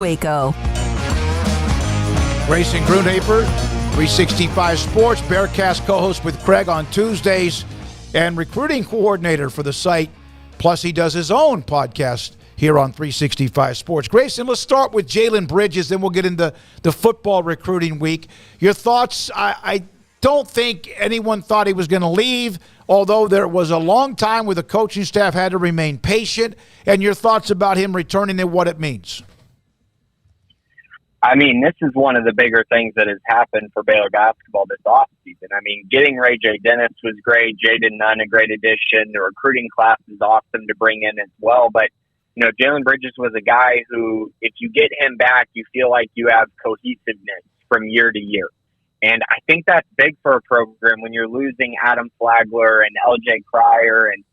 Waco. Grayson Grundhoefer, 365 Sports, Bearcast co-host with Craig on Tuesdays, and recruiting coordinator for the site. Plus, he does his own podcast here on 365 Sports. Grayson, let's start with Jalen Bridges, then we'll get into the football recruiting week. Your thoughts? I don't think anyone thought he was going to leave, although there was a long time where the coaching staff had to remain patient. And your thoughts about him returning and what it means? I mean, this is one of the bigger things that has happened for Baylor basketball this offseason. I mean, getting Ray J. Dennis was great. Jaden Nunn, a great addition. The recruiting class is awesome to bring in as well. But, you know, Jalen Bridges was a guy who, if you get him back, you feel like you have cohesiveness from year to year. And I think that's big for a program when you're losing Adam Flagler and LJ Cryer and,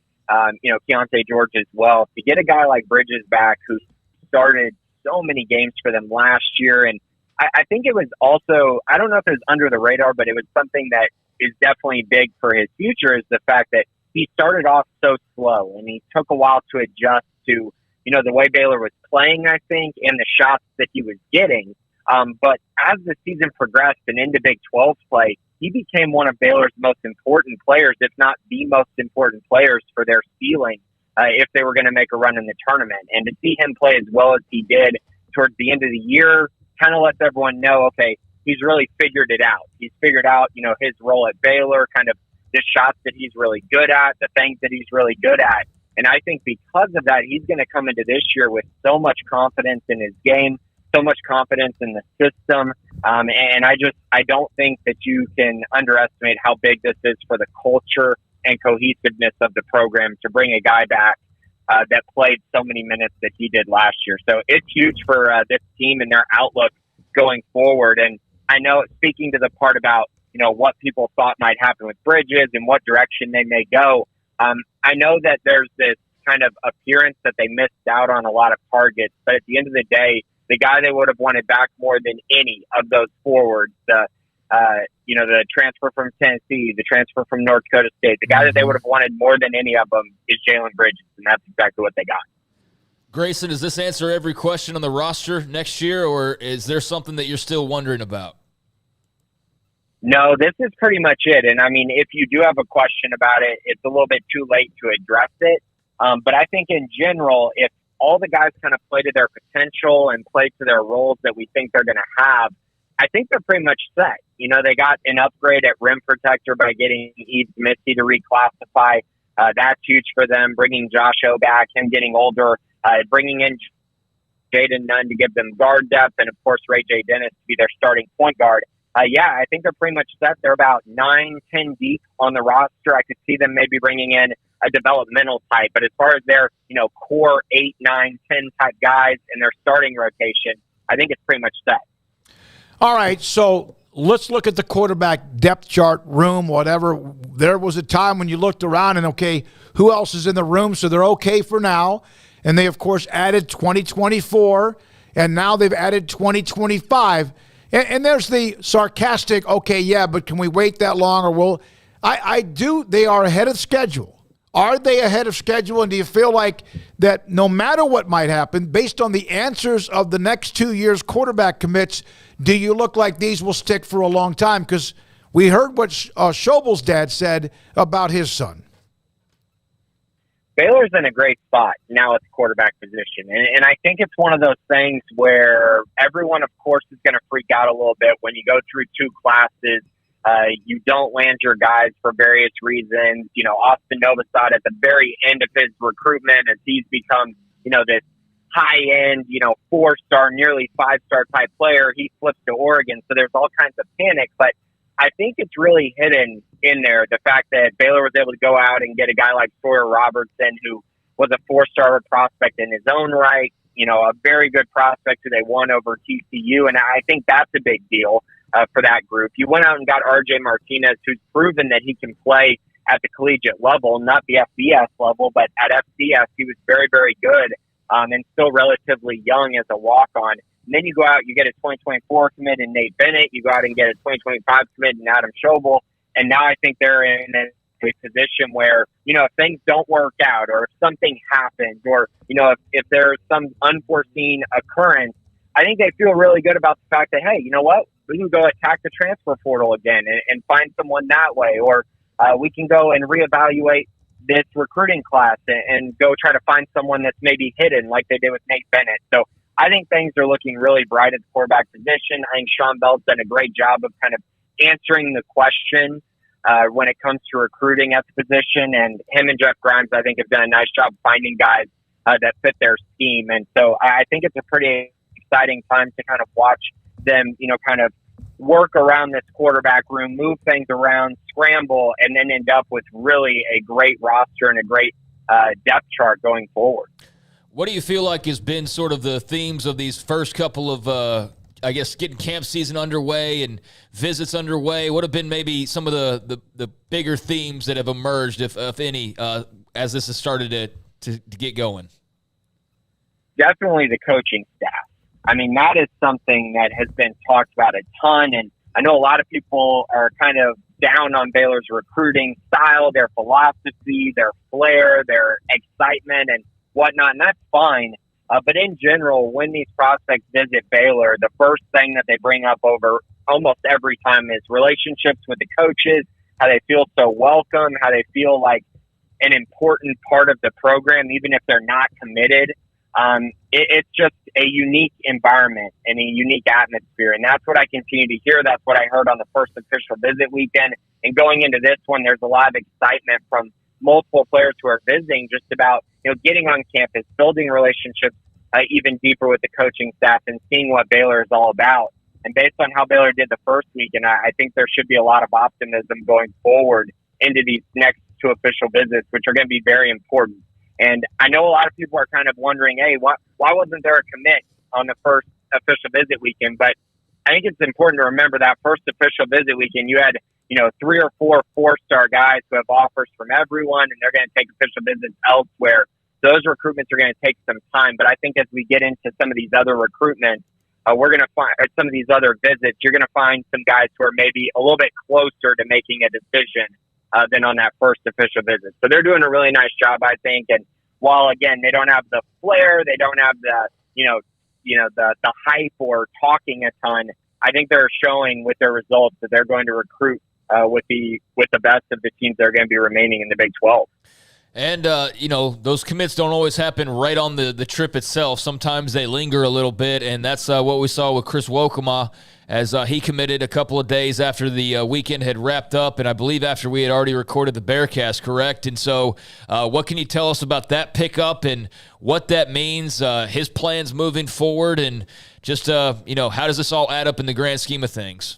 Keontae George as well. To get a guy like Bridges back who started so many games for them last year. And I think it was also, I don't know if it was under the radar, but it was something that is definitely big for his future, is the fact that he started off so slow and he took a while to adjust to, the way Baylor was playing, I think, and the shots that he was getting. But as the season progressed and into Big 12 play, he became one of Baylor's most important players, if not the most important players for their ceiling. If they were going to make a run in the tournament. And to see him play as well as he did towards the end of the year kind of lets everyone know, okay, he's really figured it out. He's figured out, his role at Baylor, kind of the shots that he's really good at, the things that he's really good at. And I think because of that, he's going to come into this year with so much confidence in his game, so much confidence in the system. And I don't think that you can underestimate how big this is for the culture and cohesiveness of the program to bring a guy back that played so many minutes that he did last year. So it's huge for this team and their outlook going forward. And I know, speaking to the part about, what people thought might happen with Bridges and what direction they may go, I know that there's this kind of appearance that they missed out on a lot of targets. But at the end of the day, the guy they would have wanted back more than any of those forwards, the transfer from Tennessee, the transfer from North Dakota State, the guy that they would have wanted more than any of them is Jalen Bridges, and that's exactly what they got. Grayson, does this answer every question on the roster next year, or is there something that you're still wondering about? No, this is pretty much it. And, I mean, if you do have a question about it, it's a little bit too late to address it. But I think in general, if all the guys kind of play to their potential and play to their roles that we think they're going to have, I think they're pretty much set. They got an upgrade at rim protector by getting Eve Missy to reclassify. That's huge for them. Bringing Josh O back, him getting older, bringing in Jaden Nunn to give them guard depth, and of course Ray J. Dennis to be their starting point guard. I think they're pretty much set. They're about 9-10 deep on the roster. I could see them maybe bringing in a developmental type, but as far as their core 8, 9, 10 type guys and their starting rotation, I think it's pretty much set. All right, so let's look at the quarterback depth chart, room, whatever. There was a time when you looked around and, okay, who else is in the room? So they're okay for now. And they, of course, added 2024, and now they've added 2025. And there's the sarcastic, okay, yeah, but can we wait that long? Or they are ahead of schedule. Are they ahead of schedule? And do you feel like that no matter what might happen, based on the answers of the next 2 years quarterback commits, do you look like these will stick for a long time? Because we heard what Schobel's dad said about his son. Baylor's in a great spot now at the quarterback position. And I think it's one of those things where everyone, of course, is going to freak out a little bit when you go through two classes. You don't land your guys for various reasons. Austin Novosad at the very end of his recruitment, as he's become, this high-end, 4-star, nearly 5-star type player, he flips to Oregon. So there's all kinds of panic. But I think it's really hidden in there, the fact that Baylor was able to go out and get a guy like Sawyer Robertson, who was a 4-star prospect in his own right, a very good prospect who they won over TCU. And I think that's a big deal for that group. You went out and got RJ Martinez, who's proven that he can play at the collegiate level, not the FBS level, but at FCS, he was very, very good and still relatively young as a walk-on. And then you go out, you get a 2024 commit in Nate Bennett. You go out and get a 2025 commit in Adam Schobel. And now I think they're in a position where, if things don't work out or if something happens or, if there's some unforeseen occurrence, I think they feel really good about the fact that, hey, you know what? We can go attack the transfer portal again and find someone that way. Or we can go and reevaluate this recruiting class and go try to find someone that's maybe hidden like they did with Nate Bennett. So I think things are looking really bright at the quarterback position. I think Sean Bell's done a great job of kind of answering the question when it comes to recruiting at the position. And him and Jeff Grimes, I think, have done a nice job finding guys that fit their scheme. And so I think it's a pretty exciting time to kind of watch them, kind of work around this quarterback room, move things around, scramble, and then end up with really a great roster and a great depth chart going forward. What do you feel like has been sort of the themes of these first couple of, getting camp season underway and visits underway? What have been maybe some of the bigger themes that have emerged, if any, as this has started to get going? Definitely the coaching staff. I mean, that is something that has been talked about a ton, and I know a lot of people are kind of down on Baylor's recruiting style, their philosophy, their flair, their excitement, and whatnot, and that's fine. But in general, when these prospects visit Baylor, the first thing that they bring up over almost every time is relationships with the coaches, how they feel so welcome, how they feel like an important part of the program, even if they're not committed. It's just a unique environment and a unique atmosphere. And that's what I continue to hear. That's what I heard on the first official visit weekend. And going into this one, there's a lot of excitement from multiple players who are visiting just about, getting on campus, building relationships even deeper with the coaching staff and seeing what Baylor is all about. And based on how Baylor did the first week, and I think there should be a lot of optimism going forward into these next two official visits, which are going to be very important. And I know a lot of people are kind of wondering, hey, why wasn't there a commit on the first official visit weekend? But I think it's important to remember that first official visit weekend, you had, 3 or 4 4-star guys who have offers from everyone, and they're going to take official visits elsewhere. Those recruitments are going to take some time. But I think as we get into some of these other recruitments, we're going to find some of these other visits, you're going to find some guys who are maybe a little bit closer to making a decision than on that first official visit. So they're doing a really nice job, I think. And while, again, they don't have the flair, they don't have the, the hype or talking a ton, I think they're showing with their results that they're going to recruit with the best of the teams that are going to be remaining in the Big 12. And, those commits don't always happen right on the trip itself. Sometimes they linger a little bit, and that's what we saw with Chris Wokema as he committed a couple of days after the weekend had wrapped up, and I believe after we had already recorded the Bearcast, correct? And so what can you tell us about that pickup and what that means, his plans moving forward, and just, how does this all add up in the grand scheme of things?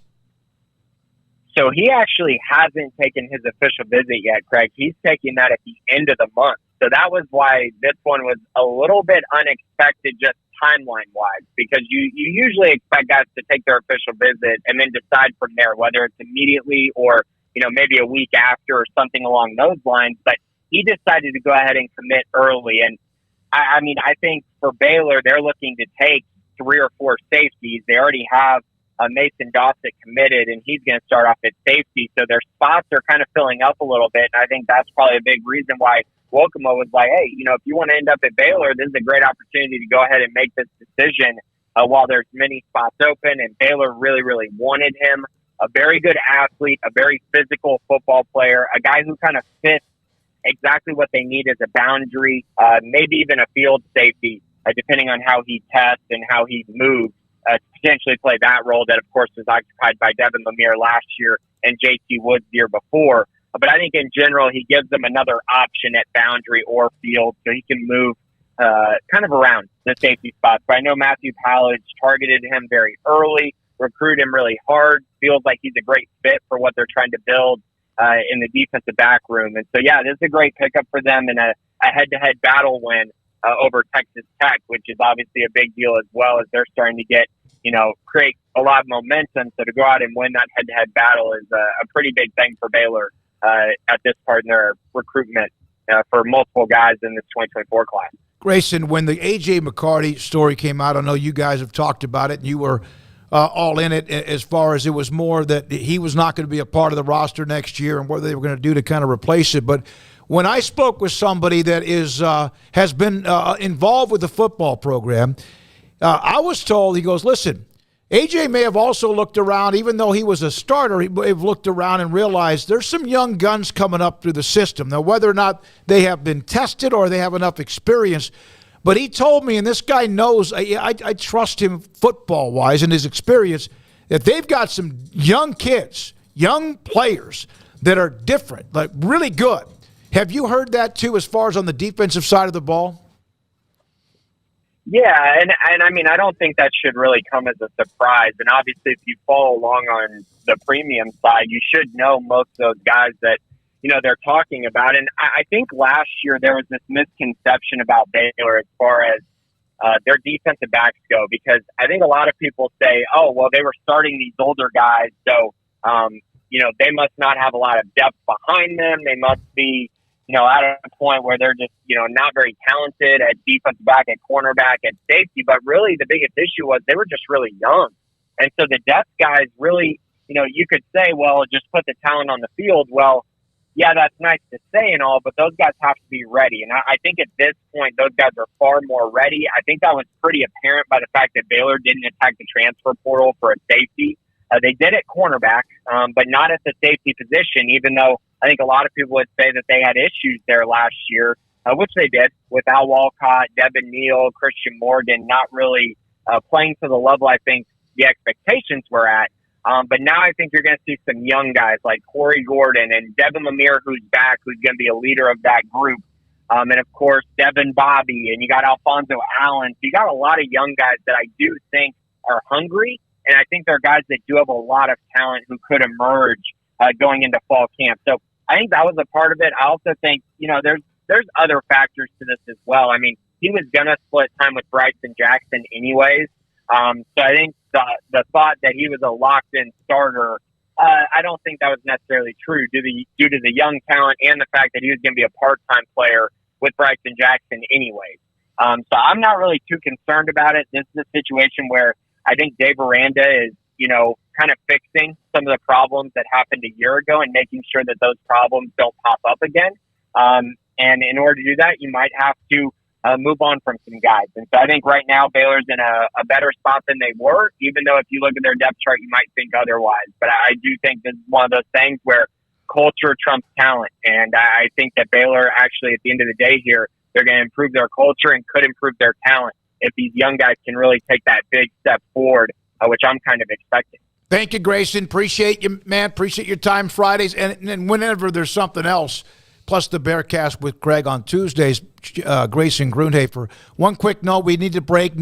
So he actually hasn't taken his official visit yet, Craig. He's taking that at the end of the month. So that was why this one was a little bit unexpected just timeline-wise, because you usually expect guys to take their official visit and then decide from there, whether it's immediately or, maybe a week after or something along those lines. But he decided to go ahead and commit early. And, I think for Baylor, they're looking to take 3 or 4 safeties. They already have Mason Dossett committed, and he's going to start off at safety. So their spots are kind of filling up a little bit. And I think that's probably a big reason why Wokema was like, hey, if you want to end up at Baylor, this is a great opportunity to go ahead and make this decision while there's many spots open. And Baylor really, really wanted him. A very good athlete, a very physical football player, a guy who kind of fits exactly what they need as a boundary, maybe even a field safety, depending on how he tests and how he moves. To potentially play that role that, of course, was occupied by Devin Lemire last year and J.T. Woods the year before. But I think in general, he gives them another option at boundary or field so he can move kind of around the safety spots. But I know Matthew Pallage targeted him very early, recruited him really hard, feels like he's a great fit for what they're trying to build in the defensive back room. And so, yeah, this is a great pickup for them and a head-to-head battle win over Texas Tech, which is obviously a big deal as well, as they're starting to get, create a lot of momentum. So to go out and win that head-to-head battle is a pretty big thing for Baylor at this part in their recruitment for multiple guys in this 2024 class. Grayson, when the A.J. McCarty story came out, I know you guys have talked about it, and you were all in it as far as it was more that he was not going to be a part of the roster next year and what they were going to do to kind of replace it. But when I spoke with somebody that has been involved with the football program, I was told, he goes, listen, AJ may have also looked around, even though he was a starter, he may have looked around and realized there's some young guns coming up through the system. Now, whether or not they have been tested or they have enough experience, but he told me, and this guy knows, I trust him football-wise and his experience, that they've got some young kids, young players that are different, like really good. Have you heard that too as far as on the defensive side of the ball? Yeah, and I mean, I don't think that should really come as a surprise. And obviously, if you follow along on the premium side, you should know most of those guys that, they're talking about. And I think last year there was this misconception about Baylor as far as their defensive backs go, because I think a lot of people say, oh, well, they were starting these older guys, so, they must not have a lot of depth behind them. They must be, at a point where they're just, not very talented at defensive back, at cornerback, at safety. But really the biggest issue was they were just really young. And so the depth guys really, you could say, well, just put the talent on the field. Well, yeah, that's nice to say and all, but those guys have to be ready. And I think at this point, those guys are far more ready. I think that was pretty apparent by the fact that Baylor didn't attack the transfer portal for a safety. They did at cornerback, but not at the safety position, even though I think a lot of people would say that they had issues there last year, which they did, with Al Walcott, Devin Neal, Christian Morgan, not really playing to the level I think the expectations were at. But now I think you're going to see some young guys like Corey Gordon and Devin Lemire, who's back, who's going to be a leader of that group. And, of course, Devin Bobby, and you got Alfonso Allen. So you got a lot of young guys that I do think are hungry, and I think they're guys that do have a lot of talent who could emerge going into fall camp. So I think that was a part of it. I also think, there's other factors to this as well. I mean, he was going to split time with Bryson Jackson anyways. So I think the thought that he was a locked-in starter, I don't think that was necessarily true due to the young talent and the fact that he was going to be a part-time player with Bryson Jackson anyways. So I'm not really too concerned about it. This is a situation where I think Dave Aranda is, kind of fixing some of the problems that happened a year ago and making sure that those problems don't pop up again. And in order to do that, you might have to move on from some guys. And so I think right now Baylor's in a better spot than they were, even though if you look at their depth chart, you might think otherwise. But I do think this is one of those things where culture trumps talent. And I think that Baylor actually, at the end of the day here, they're going to improve their culture and could improve their talent if these young guys can really take that big step forward, which I'm kind of expecting. Thank you, Grayson. Appreciate you, man. Appreciate your time Fridays. And whenever there's something else, plus the Bearcast with Greg on Tuesdays, Grayson Grundhoefer. One quick note, we need to break.